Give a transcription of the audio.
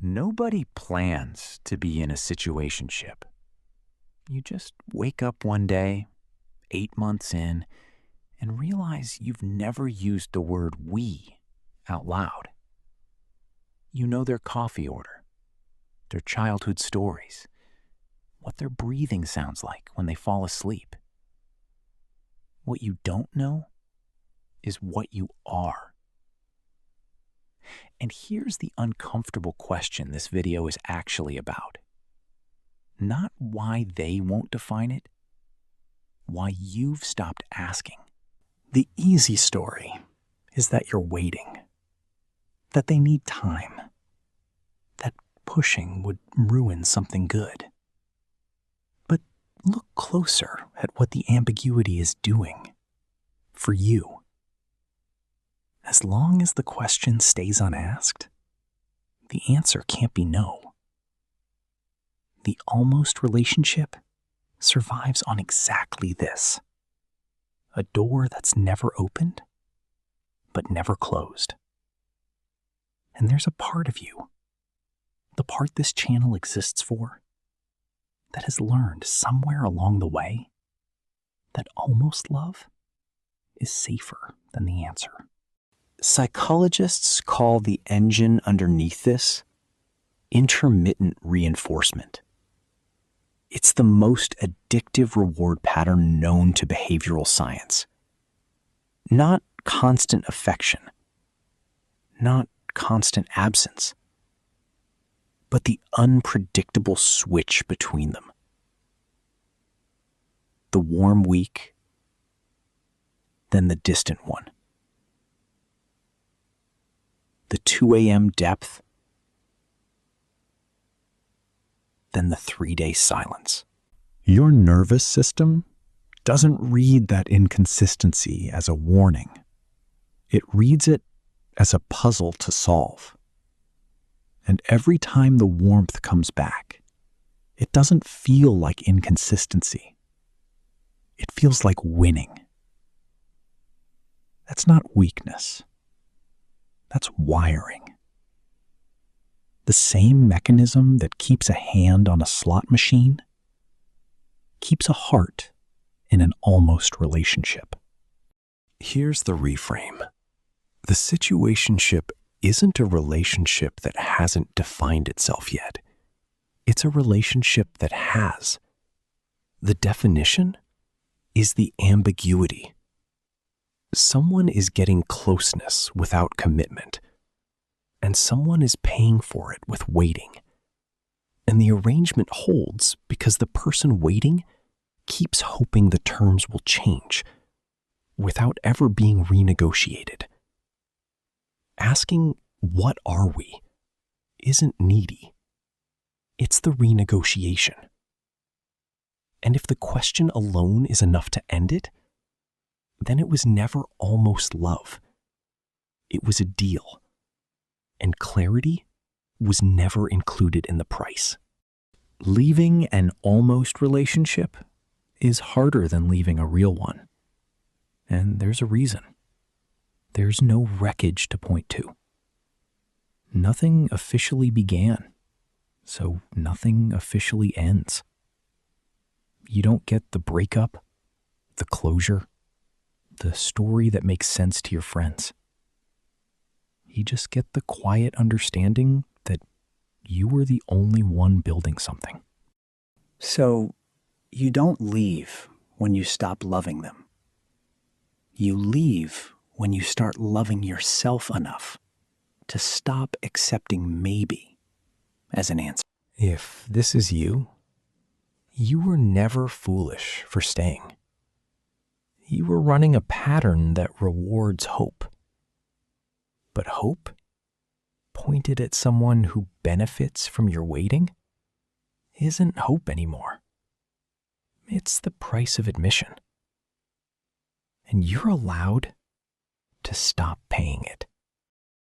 Nobody plans to be in a situationship. You just wake up one day, 8 months in, and realize you've never used the word "we" out loud. You know their coffee order, their childhood stories, what their breathing sounds like when they fall asleep. What you don't know is what you are. And here's the uncomfortable question this video is actually about. Not why they won't define it, why you've stopped asking. The easy story is that you're waiting, that they need time, that pushing would ruin something good. But look closer at what the ambiguity is doing for you. As long as the question stays unasked, the answer can't be no. The almost relationship survives on exactly this: a door that's never opened, but never closed. And there's a part of you, the part this channel exists for, that has learned somewhere along the way that almost love is safer than the answer. Psychologists call the engine underneath this intermittent reinforcement. It's the most addictive reward pattern known to behavioral science. Not constant affection, not constant absence, but the unpredictable switch between them. The warm week, then the distant one. The 2 a.m. depth, then the 3-day silence. Your nervous system doesn't read that inconsistency as a warning. It reads it as a puzzle to solve. And every time the warmth comes back, it doesn't feel like inconsistency. It feels like winning. That's not weakness. That's wiring. The same mechanism that keeps a hand on a slot machine keeps a heart in an almost relationship. Here's the reframe. The situationship isn't a relationship that hasn't defined itself yet. It's a relationship that has. The definition is the ambiguity. Someone is getting closeness without commitment, and someone is paying for it with waiting. And the arrangement holds because the person waiting keeps hoping the terms will change without ever being renegotiated. Asking, "What are we?" isn't needy. It's the renegotiation. And if the question alone is enough to end it, then it was never almost love. It was a deal. And clarity was never included in the price. Leaving an almost relationship is harder than leaving a real one. And there's a reason. There's no wreckage to point to. Nothing officially began, so nothing officially ends. You don't get the breakup, the closure, the story that makes sense to your friends. You just get the quiet understanding that you were the only one building something. So, you don't leave when you stop loving them. You leave when you start loving yourself enough to stop accepting maybe as an answer. If this is you, you were never foolish for staying. You were running a pattern that rewards hope. But hope, pointed at someone who benefits from your waiting, isn't hope anymore. It's the price of admission. And you're allowed to stop paying it.